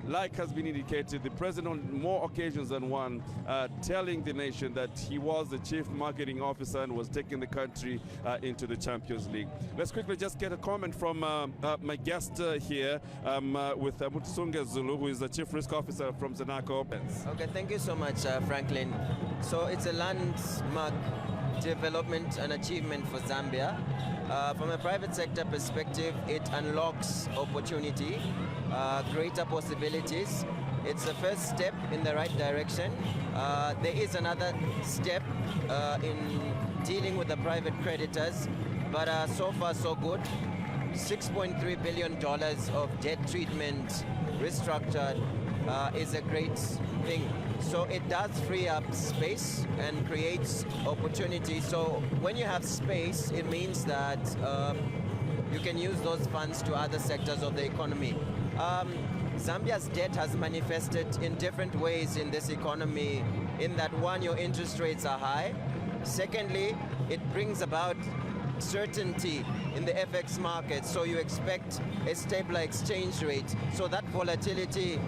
like has been indicated, the president on more occasions than one telling the nation that he was the chief marketing officer and was taking the country into the Champions League. Let's quickly just get a comment from my guest here with Mutsunge Zulu, who is the chief risk officer from Zanaco. Okay, thank you so much, Franklin. So it's a landmark development and achievement for Zambia. From a private sector perspective, it unlocks opportunity, greater possibilities. It's the first step in the right direction. There is another step in dealing with the private creditors, but so far so good. $6.3 billion of debt treatment restructured is a great thing. So it does free up space and creates opportunity. So when you have space, it means that you can use those funds to other sectors of the economy. Zambia's debt has manifested in different ways in this economy, in that one, your interest rates are high. Secondly, it brings about certainty in the FX market, so you expect a stable exchange rate. So that volatility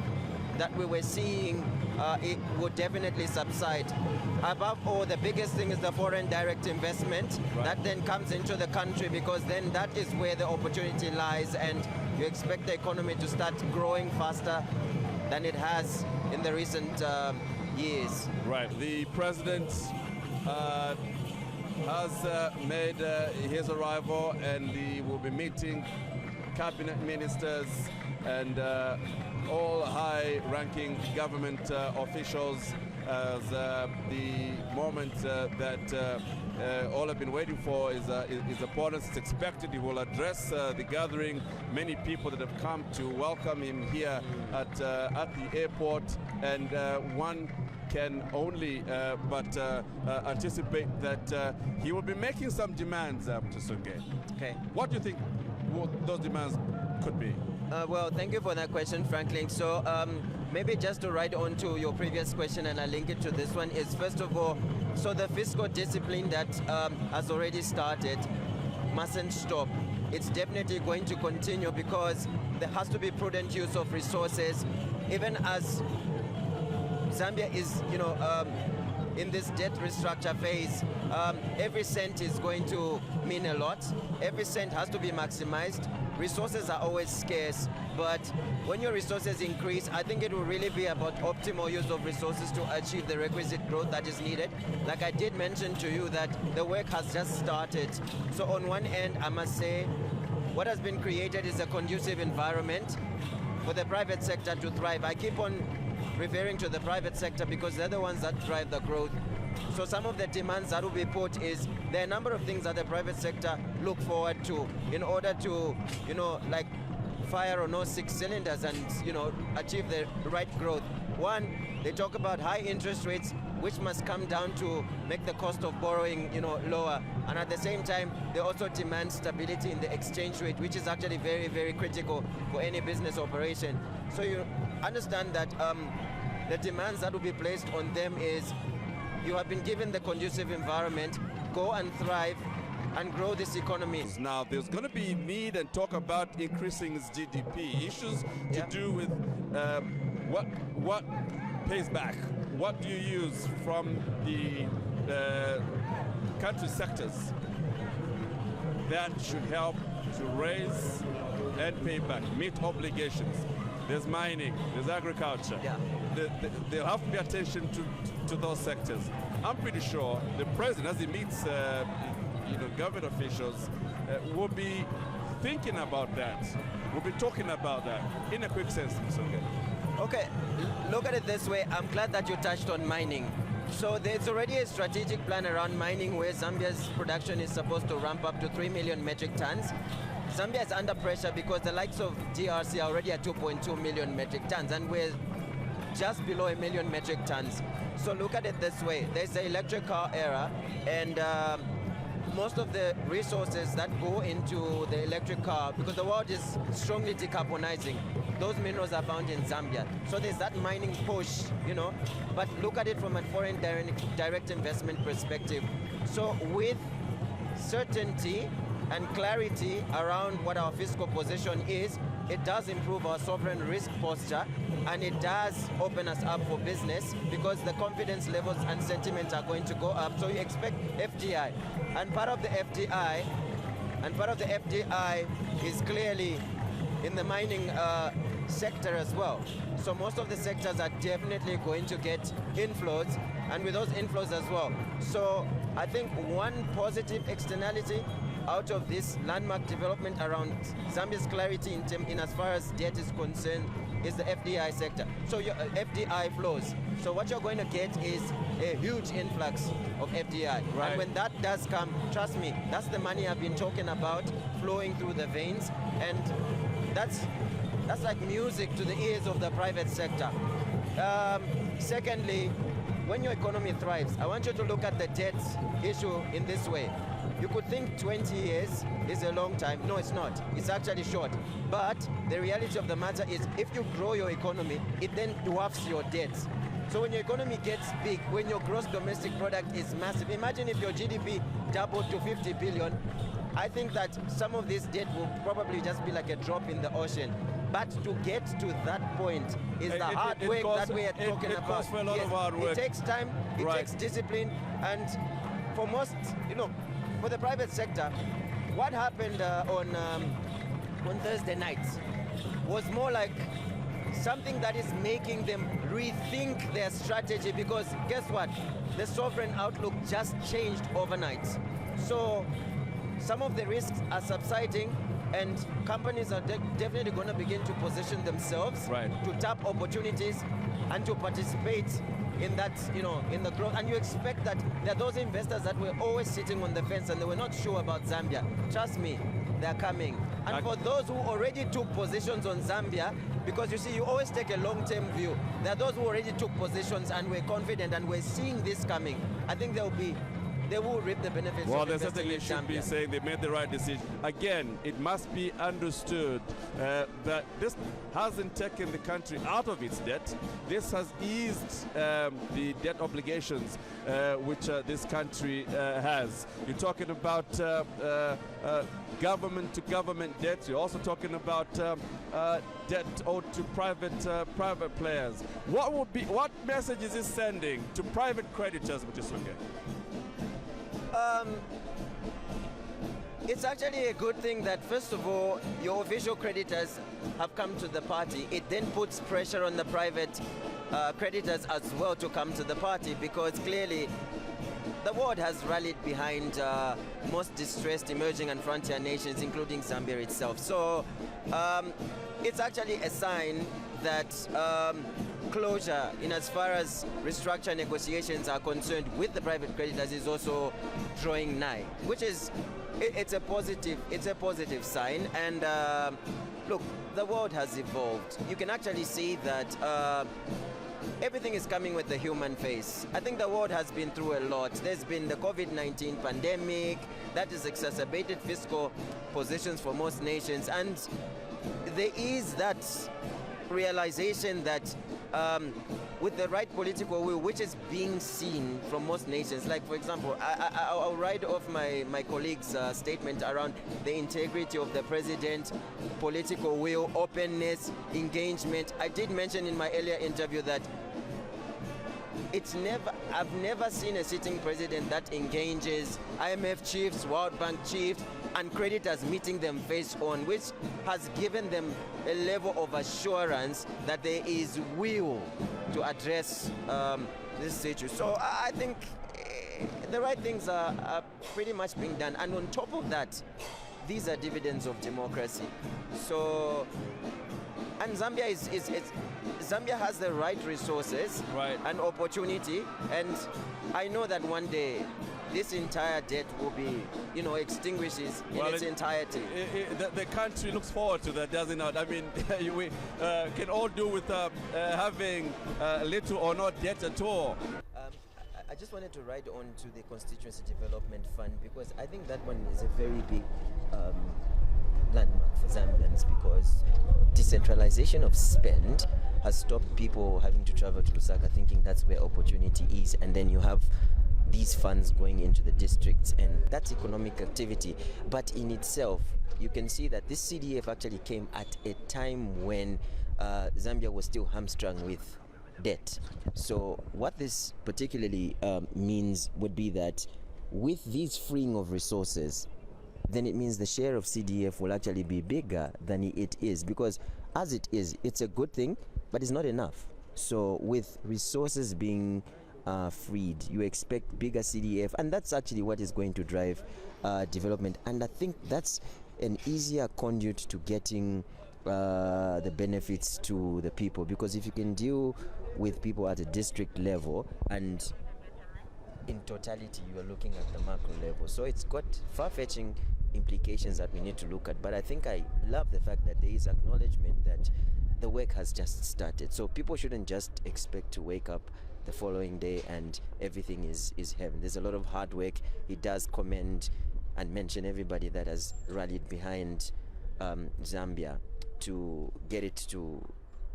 that we were seeing, it would definitely subside. Above all, the biggest thing is the foreign direct investment that then comes into the country, because then that is where the opportunity lies, and you expect the economy to start growing faster than it has in the recent years. Right. The president has made his arrival, and he will be meeting cabinet ministers and all high-ranking government officials as the moment that all have been waiting for is upon us. It's expected he will address the gathering, many people that have come to welcome him here at the airport, and one can only but anticipate that he will be making some demands, Mutsunge. Okay. What do you think those demands could be? Well, thank you for that question, Franklin. So maybe just to write on to your previous question and I link it to this one is, first of all, so the fiscal discipline that has already started mustn't stop. It's definitely going to continue, because there has to be prudent use of resources, even as Zambia is, in this debt restructure phase. Every cent is going to mean a lot. Every cent has to be maximized. Resources are always scarce, but when your resources increase, I think it will really be about optimal use of resources to achieve the requisite growth that is needed. Like I did mention to you, that the work has just started. So on one end, I must say, what has been created is a conducive environment for the private sector to thrive. I keep on referring to the private sector because they're the ones that drive the growth. So some of the demands that will be put is, there are a number of things that the private sector look forward to in order to, like fire on all 6 cylinders and, achieve the right growth. One, they talk about high interest rates, which must come down to make the cost of borrowing, lower. And at the same time, they also demand stability in the exchange rate, which is actually very, very critical for any business operation. So you understand that the demands that will be placed on them is, you have been given the conducive environment, go and thrive and grow this economy. Now, there's going to be need and talk about increasing its GDP. Issues to do with what pays back. What do you use from the country sectors that should help to raise and pay back, meet obligations? There's mining, there's agriculture. There'll have to be attention to those sectors. I'm pretty sure the president, as he meets government officials, will be thinking about that. We'll be talking about that in a quick sense. Okay, look at it this way. I'm glad that you touched on mining. So there's already a strategic plan around mining, where Zambia's production is supposed to ramp up to 3 million metric tons. Zambia is under pressure because the likes of DRC are already at 2.2 million metric tons, and we're just below 1 million metric tons. So look at it this way. There's the electric car era, and most of the resources that go into the electric car, because the world is strongly decarbonizing, those minerals are found in Zambia. So there's that mining push, but look at it from a foreign direct investment perspective. So with certainty and clarity around what our fiscal position is, it does improve our sovereign risk posture, and it does open us up for business because the confidence levels and sentiment are going to go up. So you expect FDI, and part of the FDI is clearly in the mining sector as well. So most of the sectors are definitely going to get inflows, and with those inflows as well. So I think one positive externality out of this landmark development around Zambia's clarity in as far as debt is concerned is the FDI sector. So your FDI flows. So what you're going to get is a huge influx of FDI. Right. And when that does come, trust me, that's the money I've been talking about flowing through the veins, and that's like music to the ears of the private sector. Secondly, when your economy thrives, I want you to look at the debt issue in this way. You could think 20 years is a long time. No, it's not. It's actually short. But the reality of the matter is, if you grow your economy, it then dwarfs your debts. So when your economy gets big, when your gross domestic product is massive, imagine if your GDP doubled to 50 billion, I think that some of this debt will probably just be like a drop in the ocean. But to get to that point is the hard work that we are talking about. It costs for a lot of hard work. It takes time, it takes discipline, and for most, for the private sector, what happened on Thursday nights was more like something that is making them rethink their strategy, because guess what? The sovereign outlook just changed overnight. So some of the risks are subsiding, and companies are definitely going to begin to position themselves to tap opportunities and to participate in that, in the growth. And you expect that there are those investors that were always sitting on the fence and they were not sure about Zambia. Trust me, they're coming. And for those who already took positions on Zambia, because you see, you always take a long-term view. There are those who already took positions and were confident and were seeing this coming. I think they will reap the benefits. Well, of they certainly should be saying they made the right decision. Again, it must be understood that this hasn't taken the country out of its debt. This has eased the debt obligations which this country has. You're talking about government-to-government debt. You're also talking about debt owed to private players. What message is this sending to private creditors, Mutisuke? It's actually a good thing that, first of all, your official creditors have come to the party. It then puts pressure on the private creditors as well to come to the party, because clearly the world has rallied behind most distressed emerging and frontier nations, including Zambia itself. So it's actually a sign that closure in as far as restructure negotiations are concerned with the private creditors is also drawing nigh, which is it's a positive sign. And look, the world has evolved. You can actually see that everything is coming with the human face. I think the world has been through a lot. There's been the COVID-19 pandemic that has exacerbated fiscal positions for most nations, and there is that realization that with the right political will, which is being seen from most nations, like for example, I'll ride off my colleague's statement around the integrity of the president, political will, openness, engagement. I did mention in my earlier interview that I've never seen a sitting president that engages IMF chiefs, World Bank chiefs, and creditors meeting them face on, which has given them a level of assurance that there is will to address this situation. So I think the right things are pretty much being done. And on top of that, these are dividends of democracy. So, and Zambia Zambia has the right resources and opportunity, and I know that one day this entire debt will be, extinguishes in its entirety. The country looks forward to that, doesn't it? I mean, we can all do with having little or not debt at all. I just wanted to ride on to the Constituency Development Fund, because I think that one is a very big landmark for Zambians, because decentralization of spend has stopped people having to travel to Lusaka thinking that's where opportunity is, and then you have these funds going into the districts, and that's economic activity. But in itself, you can see that this CDF actually came at a time when Zambia was still hamstrung with debt. So what this particularly means would be that with these freeing of resources, then it means the share of CDF will actually be bigger than it is, because as it is, it's a good thing, but it's not enough. So with resources being freed, you expect bigger CDF, and that's actually what is going to drive development. And I think that's an easier conduit to getting the benefits to the people, because if you can deal with people at a district level, and in totality you are looking at the macro level, so it's got far-fetching implications that we need to look at. But I think I love the fact that there is acknowledgement that the work has just started, so people shouldn't just expect to wake up the following day and everything is heaven. There's a lot of hard work. He does commend and mention everybody that has rallied behind Zambia to get it to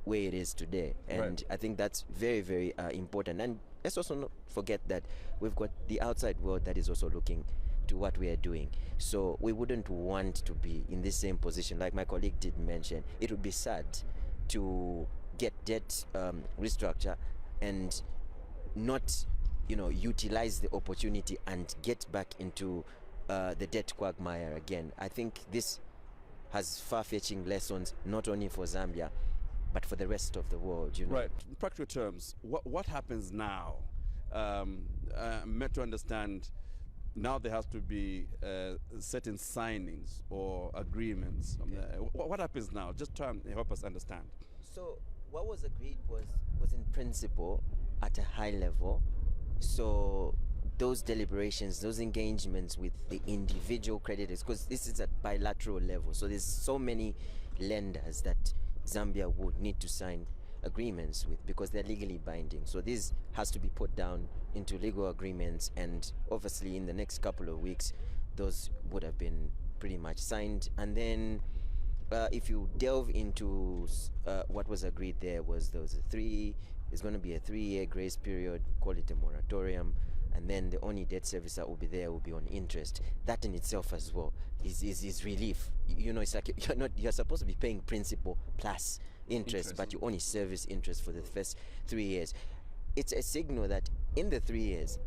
where it is today, and Right. I think that's very, very important. And let's also not forget that we've got the outside world that is also looking to what we are doing. So we wouldn't want to be in the same position. Like my colleague did mention, it would be sad to get debt restructure and not, utilize the opportunity and get back into the debt quagmire again. I think this has far-fetching lessons, not only for Zambia, but for the rest of the world. Right. In practical terms, what happens now? I'm meant to understand. Now there has to be certain signings or agreements. What happens now? Just try and help us understand. So what was agreed was in principle at a high level. So those deliberations, those engagements with the individual creditors, because this is at bilateral level, so there's so many lenders that Zambia would need to sign agreements with because they're legally binding. So this has to be put down into legal agreements, and obviously in the next couple of weeks those would have been pretty much signed. And then if you delve into what was agreed, there was there's going to be a 3-year grace period, call it a moratorium, and then the only debt service that will be there will be on interest. That in itself as well is relief. It's like you're supposed to be paying principal plus interest, but you only service interest for the first 3 years. It's a signal that in the 3 years,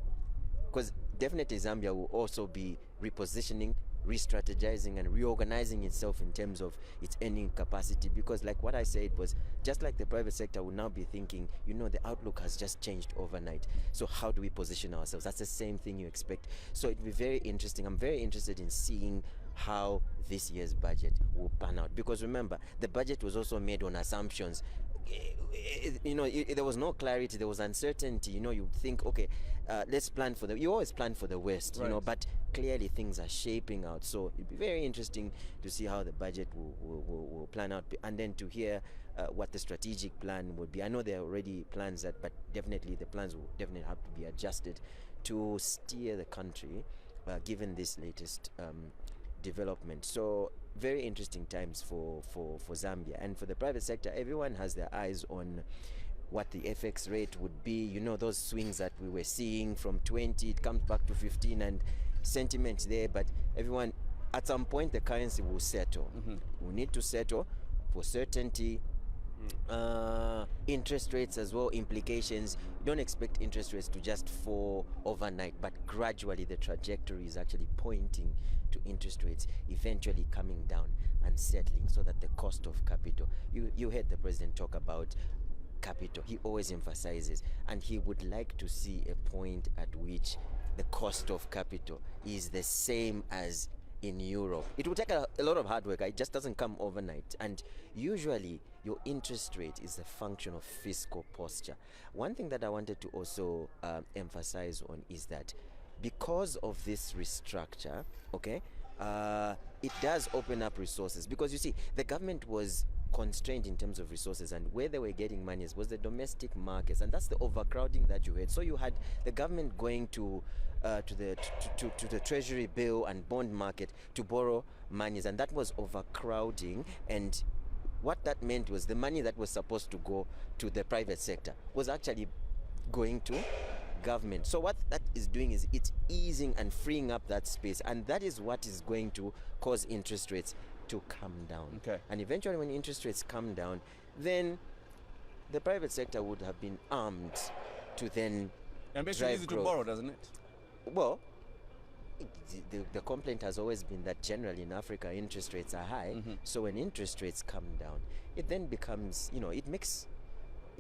because definitely Zambia will also be repositioning, re-strategizing and reorganizing itself in terms of its earning capacity, because like what I said was, just like the private sector will now be thinking, the outlook has just changed overnight, so how do we position ourselves? That's the same thing you expect. So it'll be very interesting. I'm very interested in seeing how this year's budget will pan out, because remember, the budget was also made on assumptions. There was no clarity, there was uncertainty. You'd think, okay, let's plan for you always plan for the worst, Right. but clearly things are shaping out. So it'd be very interesting to see how the budget will plan out, and then to hear what the strategic plan would be. I know there are already plans but definitely the plans will definitely have to be adjusted to steer the country given this latest development. So very interesting times for Zambia, and for the private sector, everyone has their eyes on what the FX rate would be. Those swings that we were seeing from 20, it comes back to 15, and sentiment there, but everyone, at some point the currency will settle. We need to settle for certainty. Interest rates as well, implications. Don't expect interest rates to just fall overnight, but gradually the trajectory is actually pointing to interest rates eventually coming down and settling, so that the cost of capital, you heard the president talk about capital. He always emphasizes, and he would like to see a point at which the cost of capital is the same as in Europe. It will take a lot of hard work. It just doesn't come overnight, and usually your interest rate is a function of fiscal posture. One thing that I wanted to also emphasize on is that because of this restructure, it does open up resources, because you see, the government was constrained in terms of resources, and where they were getting money was the domestic markets, and that's the overcrowding that you had. So you had the government going to the treasury bill and bond market to borrow monies, and that was overcrowding. And what that meant was the money that was supposed to go to the private sector was actually going to government. So what that is doing is it's easing and freeing up that space, and that is what is going to cause interest rates to come down. Okay. And eventually when interest rates come down, then the private sector would have been armed to then And makes it easy to borrow, doesn't it? Well, the complaint has always been that generally in Africa interest rates are high. So when interest rates come down, it then becomes,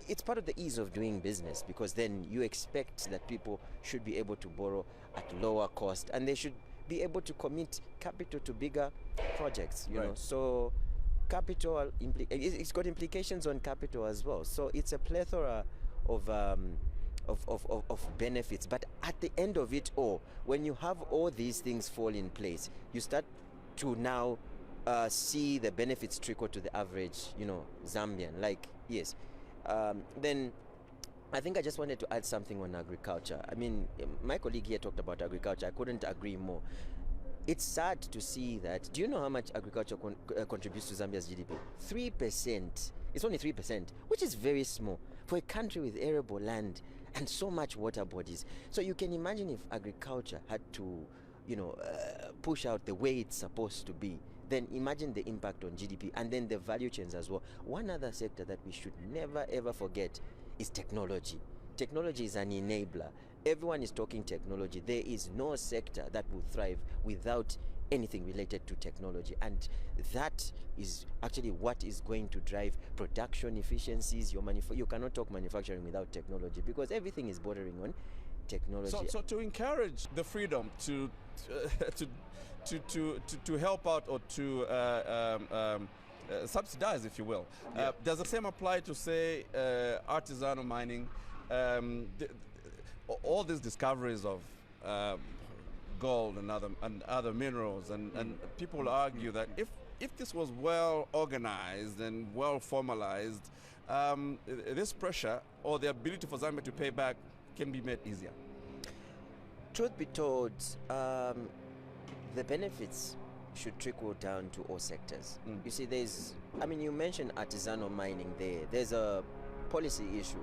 it's part of the ease of doing business, because then you expect that people should be able to borrow at lower cost, and they should be able to commit capital to bigger projects, you know. So capital, it's got implications on capital as well. So it's a plethora of benefits. But at the end of it all, when you have all these things fall in place, you start to now see the benefits trickle to the average, Zambian. Like, yes. Then I think I just wanted to add something on agriculture. I mean, my colleague here talked about agriculture. I couldn't agree more. It's sad to see that. Do you know how much agriculture contributes to Zambia's GDP? 3%. It's only 3%, which is very small for a country with arable land and so much water bodies. So you can imagine if agriculture had to, push out the way it's supposed to be, then imagine the impact on GDP and then the value chains as well. One other sector that we should never ever forget is technology. Technology is an enabler. Everyone is talking technology. There is no sector that will thrive without anything related to technology, and that is actually what is going to drive production efficiencies. You cannot talk manufacturing without technology, because everything is bordering on technology. So to encourage the freedom to help out, or to subsidize, if you will, does the same apply to, say, artisanal mining? All these discoveries of gold and other minerals, and people argue that if this was well organized and well formalized, this pressure or the ability for Zambia to pay back can be made easier. Truth be told, the benefits should trickle down to all sectors. You see, you mentioned artisanal mining there. There's a policy issue,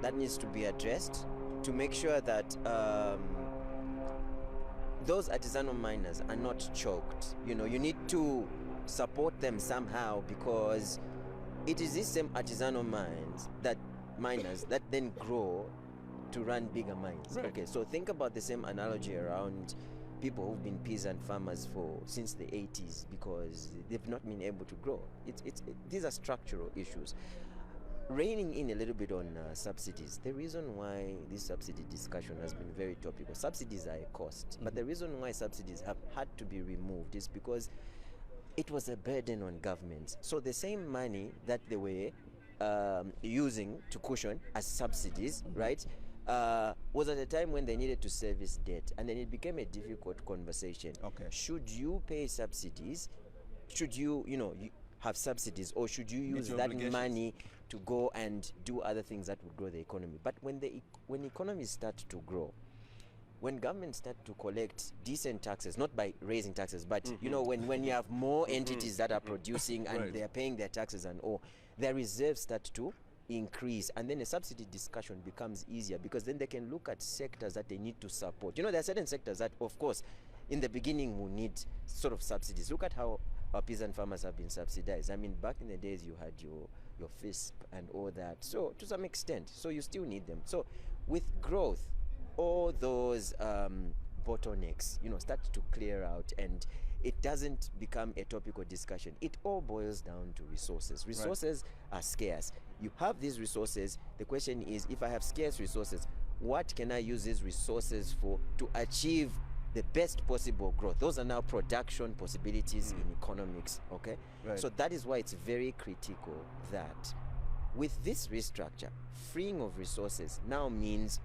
that needs to be addressed to make sure that those artisanal miners are not choked. You need to support them somehow, because it is these same artisanal miners that then grow to run bigger mines. Right. Okay, so think about the same analogy around people who've been peasant farmers since the 80s, because they've not been able to grow. These are structural issues. Reining in a little bit on subsidies. The reason why this subsidy discussion has been very topical, subsidies are a cost, but the reason why subsidies have had to be removed is because it was a burden on governments. So the same money that they were using to cushion as subsidies, right, was at a time when they needed to service debt, and then it became a difficult conversation. Okay. Should you pay subsidies? Should you have subsidies, or should you use that money to go and do other things that would grow the economy? But when economies start to grow, when governments start to collect decent taxes, not by raising taxes, but when you have more entities that are producing and they are paying their taxes and all, their reserves start to increase, and then a subsidy discussion becomes easier, because then they can look at sectors that they need to support. There are certain sectors that, of course, in the beginning will need sort of subsidies. Look at how our peasant farmers have been subsidized. I mean, back in the days you had your FISP and all that. So to some extent, so you still need them. So with growth, all those bottlenecks, start to clear out, and it doesn't become a topical discussion. It all boils down to resources. Resources are scarce. You have these resources. The question is, if I have scarce resources, what can I use these resources for to achieve the best possible growth? Those are now production possibilities in economics, okay? Right. So that is why it's very critical that with this restructure, freeing of resources now means,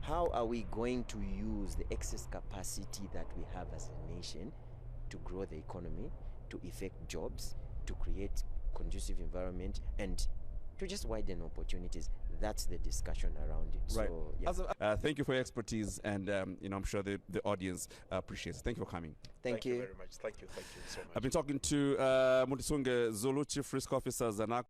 how are we going to use the excess capacity that we have as a nation to grow the economy, to effect jobs, to create conducive environment, and to just widen opportunities? That's the discussion around it. Right. So, yeah. Thank you for your expertise, and I'm sure the audience appreciates it. Thank you for coming. Thank you very much. Thank you so much. I've been talking to Mutisunge Zulu, Chief Risk Officer, Zanaco.